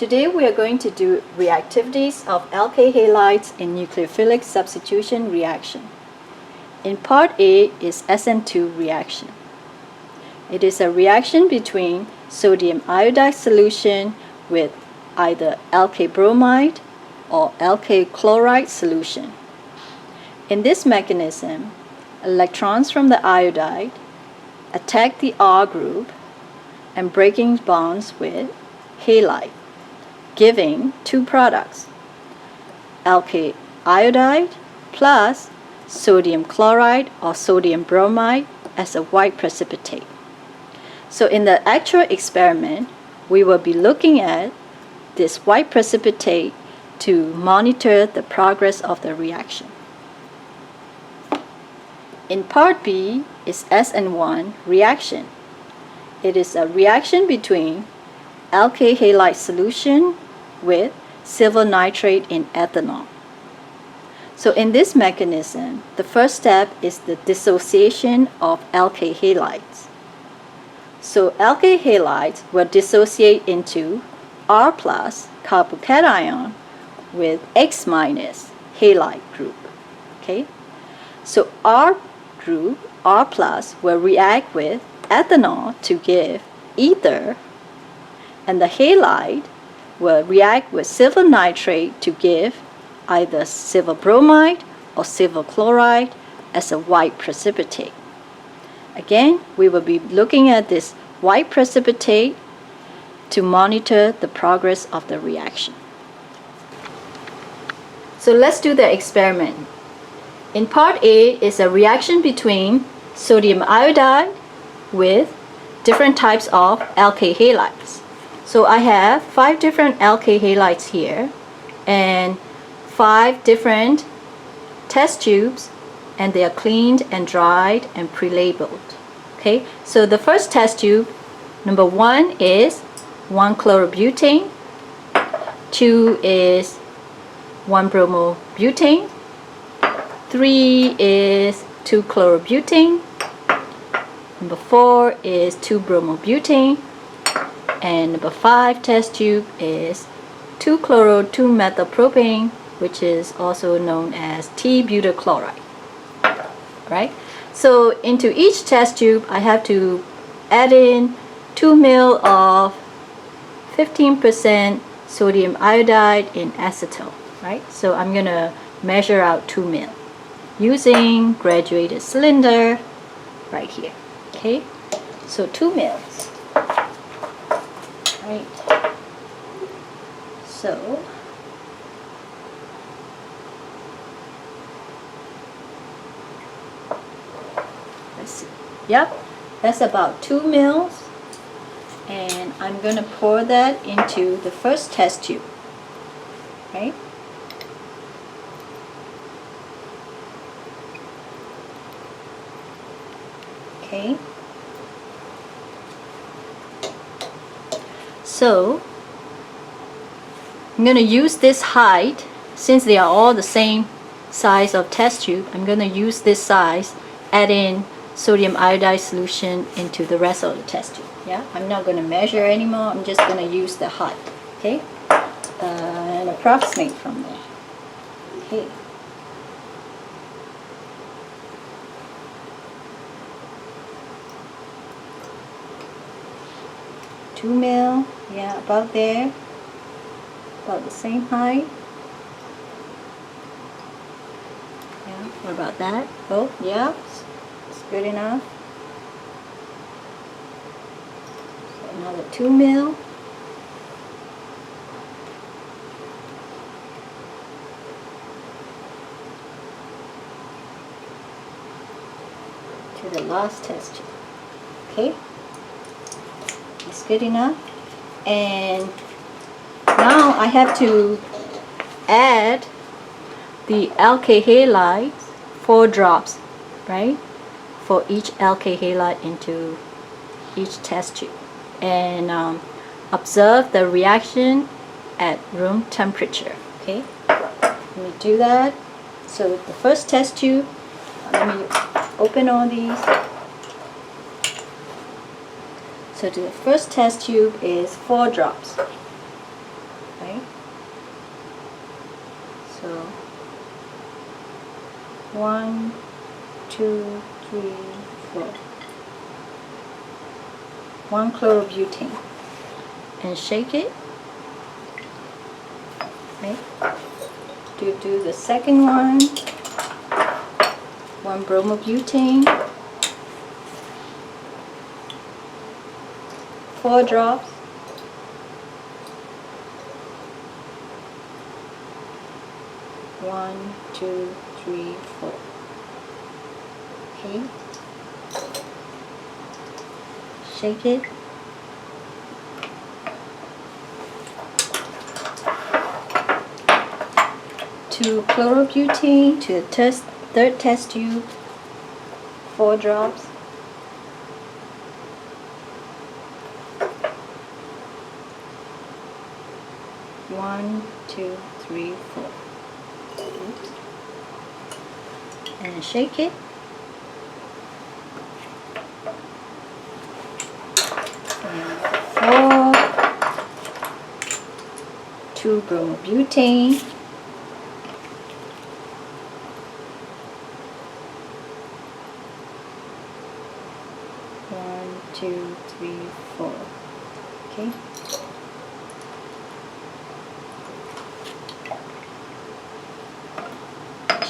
Today we are going to do reactivities of alkyl halides in nucleophilic substitution reaction. In part A is SN2 reaction. It is a reaction between sodium iodide solution with either alkyl bromide or alkyl chloride solution. In this mechanism, electrons from the iodide attack the R group and breaking bonds with halide, giving two products, alkyl iodide plus sodium chloride or sodium bromide as a white precipitate. So in the actual experiment, we will be looking at this white precipitate to monitor the progress of the reaction. In part B is SN1 reaction. It is a reaction between alkyl halide solution with silver nitrate in ethanol. So in this mechanism, the first step is the dissociation of alkyl halides. So alkyl halides will dissociate into R plus carbocation with X minus halide group. Okay? So R group, R plus, will react with ethanol to give ether, and the halide will react with silver nitrate to give either silver bromide or silver chloride as a white precipitate. Again, we will be looking at this white precipitate to monitor the progress of the reaction. So let's do the experiment. In part A is a reaction between sodium iodide with different types of alkyl halides. So I have 5 different alkyl halides here and 5 different test tubes, and they are cleaned and dried and pre-labeled. Okay, so the first test tube, number 1 is 1-chlorobutane, 2 is 1-bromobutane, 3 is 2-chlorobutane, number 4 is 2-bromobutane, and number 5 test tube is 2-chloro-2-methylpropane, which is also known as T-butyrchloride. Right? So into each test tube, I have to add in 2 ml of 15% sodium iodide in acetone. Right? So I'm going to measure out 2 ml using graduated cylinder right here. Okay? So 2 ml. Right? So let's see. Yep, that's about 2 ml, and I'm going to pour that into the first test tube. Right? Okay. So I'm going to use this height, since they are all the same size of test tube. I'm going to use this size, add in sodium iodide solution into the rest of the test tube. Yeah, I'm not going to measure anymore. I'm just going to use the height. Okay, and approximate from there. Okay. Two ml, yeah, about there, about the same height. Yeah, what about that? Oh, yeah, it's good enough. So another 2 ml. To the last test tube. Okay. It's good enough. And now I have to add the alkyl halides, 4 drops, right, for each alkyl halide into each test tube, and observe the reaction at room temperature. Okay, let me do that. So the first test tube, let me open all these. So the first test tube is 4 drops. right? So 1, 2, 3, 4. 1 chlorobutane, and shake it. Okay. To do the second one, 1 bromobutane, 4 drops. 1, 2, 3, 4. Okay. Shake it. To chlorobutane, to the third test tube, 4 drops. 1, 2, 3, 4. Oops. And shake it. And 4, 2 bromobutane. 1, 2, 3, 4. Okay.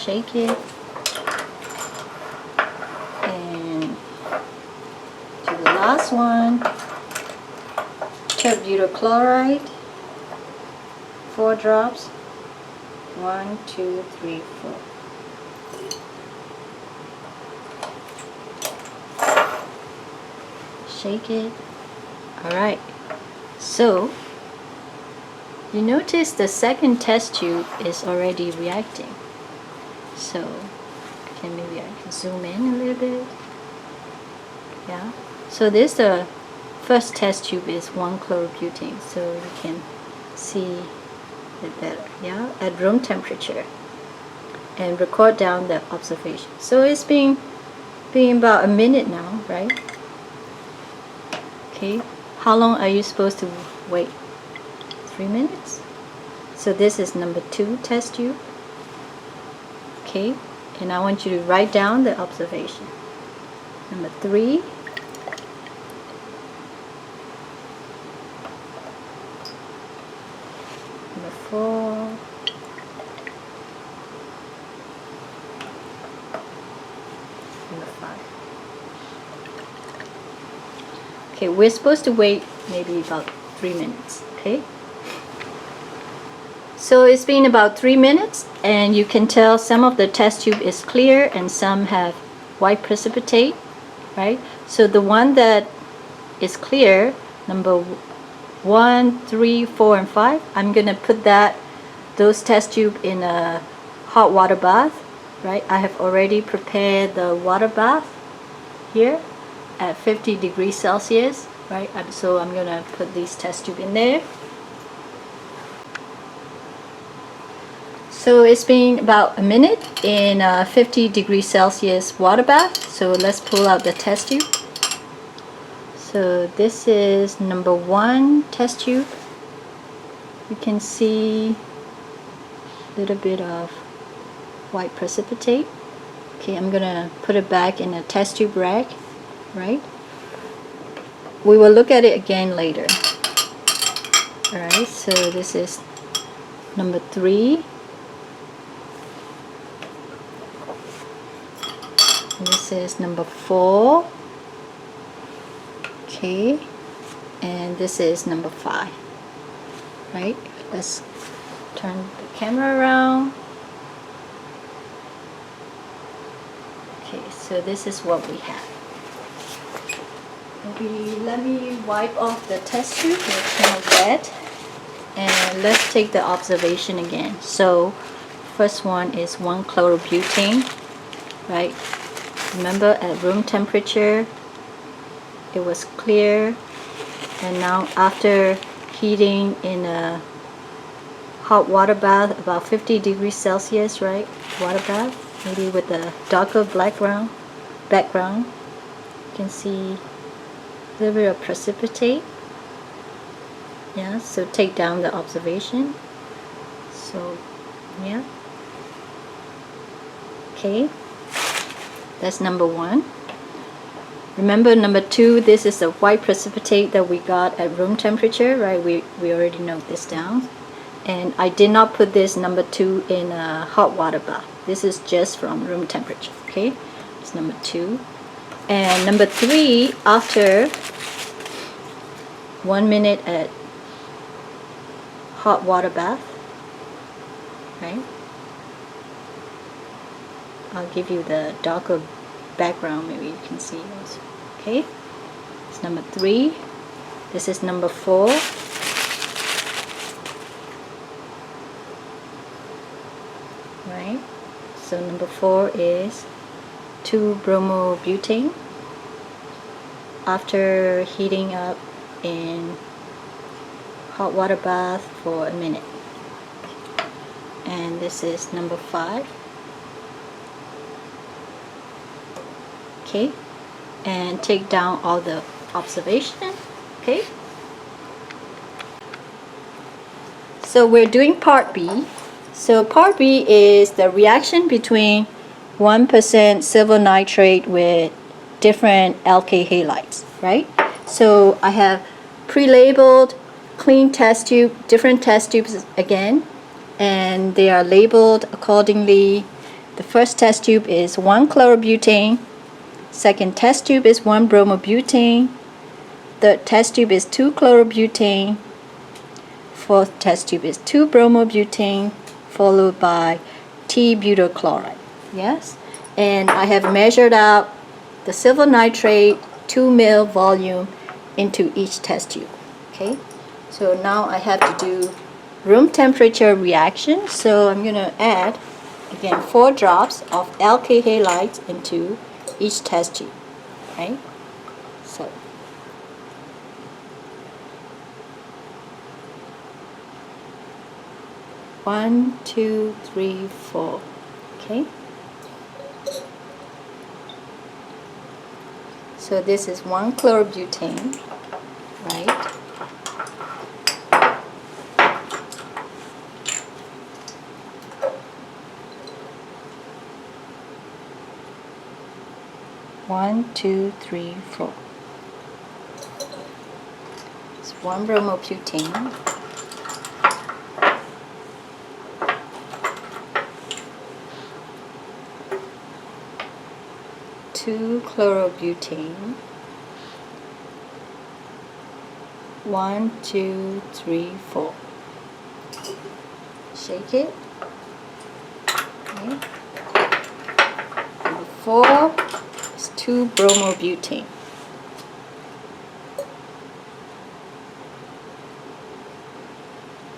Shake it, and to the last one, terbutyl chloride, 4 drops. 1, 2, 3, 4. Shake it. Alright, so you notice the second test tube is already reacting. So maybe I can zoom in a little bit. Yeah. So this the first test tube is 1 chlorobutane, so you can see it better. Yeah, at room temperature, and record down the observation. So it's been about a minute now, right? Okay. How long are you supposed to wait? 3 minutes. So this is number 2 test tube. Okay, and I want you to write down the observation. Number 3. Number 4. Number 5. Okay, we're supposed to wait maybe about 3 minutes, okay? So it's been about 3 minutes, and you can tell some of the test tube is clear and some have white precipitate, right? So the one that is clear, number 1, 3, 4, and 5, I'm gonna put those test tube in a hot water bath, right? I have already prepared the water bath here at 50 degrees Celsius, right? So I'm gonna put these test tube in there. So it's been about a minute in 50 degrees Celsius water bath. So let's pull out the test tube. So this is number 1 test tube. You can see a little bit of white precipitate. Okay, I'm gonna put it back in a test tube rack, right? We will look at it again later. Alright, so this is number 3. This is number 4. Okay, and this is number 5. Right? Let's turn the camera around. Okay, so this is what we have. Maybe let me wipe off the test tube. It's kind of wet. And let's take the observation again. So first one is 1 chlorobutane, right? Remember, at room temperature it was clear, and now after heating in a hot water bath, about 50 degrees Celsius, right? Water bath, maybe with a darker background, you can see a little bit of precipitate. Yeah, so take down the observation. So yeah, okay, that's number 1. Remember number 2, this is a white precipitate that we got at room temperature, right? We already note this down. And I did not put this number 2 in a hot water bath. This is just from room temperature, okay? It's number 2. And number 3, after 1 minute at hot water bath, right? I'll give you the darker background, maybe you can see those. Okay, it's number 3. This is number 4. Right, so number 4 is 2-bromobutane after heating up in hot water bath for a minute. And this is number 5. Okay, and take down all the observation. Okay, so we're doing part B. So part B is the reaction between 1% silver nitrate with different alkyl halides, right? So I have pre-labeled clean test tube, different test tubes again, and they are labeled accordingly. The first test tube is 1 chlorobutane. Second test tube is 1 bromobutane. Third test tube is 2 chlorobutane. Fourth test tube is 2 bromobutane, followed by T-butyl chloride. Yes, and I have measured out the silver nitrate 2 ml volume into each test tube. Okay, so now I have to do room temperature reaction. So I'm going to add again 4 drops of alkyl halides into each test tube, right? So one, 2, 3, 4. Okay, so this is 1 chlorobutane, right? One, 2, 3, 4. It's 1 bromobutane. Two chlorobutane. 1, 2, 3, 4. Shake it. Okay. Number 4 is 2 bromobutane.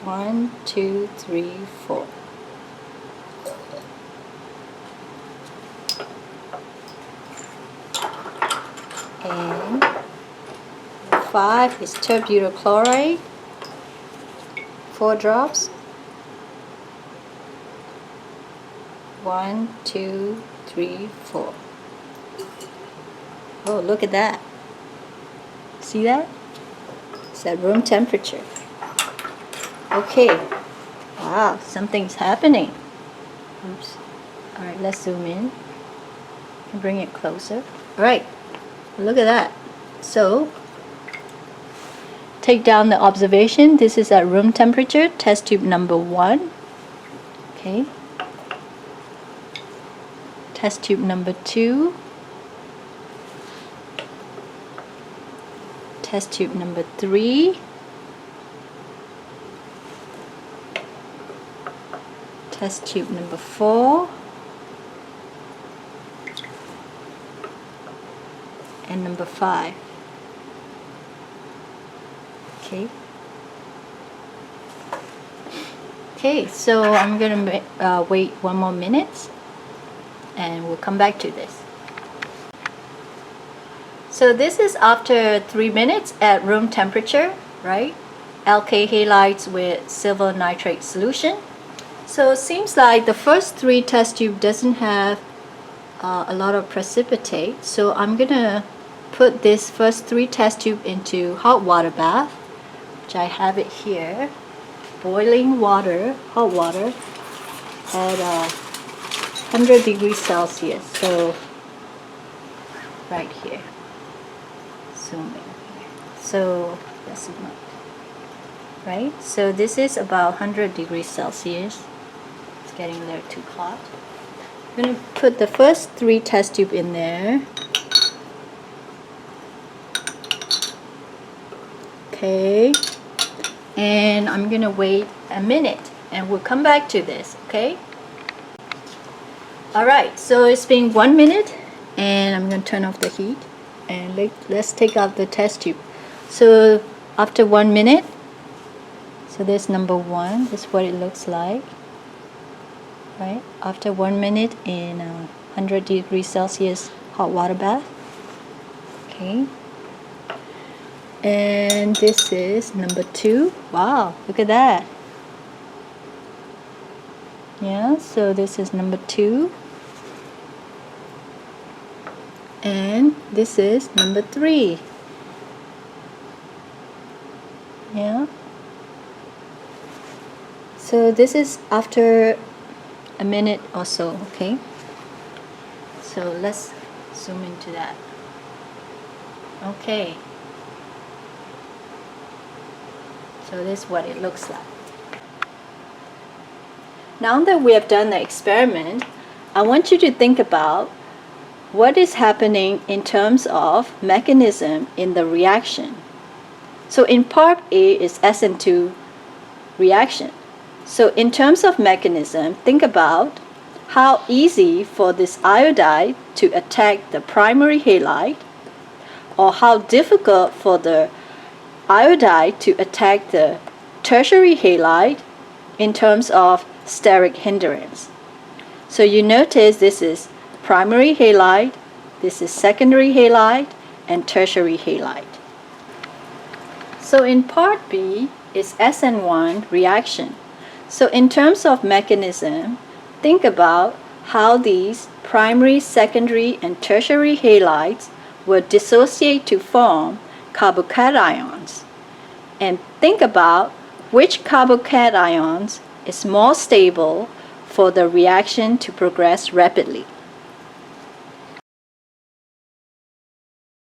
One, 2, 3, 4. And 5 is T-butyl chloride. 4 drops. 1, 2, 3, 4. Oh, look at that. See that? It's at room temperature. Okay. Wow, something's happening. Oops. Alright, let's zoom in and bring it closer. Alright, look at that. So, take down the observation. This is at room temperature, test tube number 1. Okay. Test tube number 2. Test tube number 3. Test tube number 4. And number 5. Okay. Okay, so I'm gonna wait 1 more minute and we'll come back to this. So this is after 3 minutes at room temperature, right? Alkyl halides with silver nitrate solution. So it seems like the first 3 test tube doesn't have a lot of precipitate. So I'm gonna put this first 3 test tube into hot water bath, which which I have it here, boiling water, hot water, at 100 degrees Celsius. So right here, zoom in here. So that's not right. So this is about 100 degrees Celsius. It's getting a little too hot. I'm going to put the first 3 test tubes in there. Okay, and I'm gonna wait a minute and we'll come back to this. Okay, alright, so it's been 1 minute and I'm gonna turn off the heat and let's take out the test tube. So after 1 minute, so this number 1, this is what it looks like, right? After 1 minute in 100 degrees Celsius hot water bath. Okay, and this is number 2. Wow, look at that. Yeah, so this is number 2. And this is number 3. Yeah. So this is after a minute or so, okay? So let's zoom into that. Okay. So this is what it looks like. Now that we have done the experiment, I want you to think about what is happening in terms of mechanism in the reaction. So in part A is SN2 reaction. So in terms of mechanism, think about how easy for this iodide to attack the primary halide, or how difficult for the iodide to attack the tertiary halide in terms of steric hindrance. So you notice this is primary halide, this is secondary halide, and tertiary halide. So in part B is SN1 reaction. So in terms of mechanism, think about how these primary, secondary, and tertiary halides will dissociate to form carbocations, and think about which carbocations is more stable for the reaction to progress rapidly.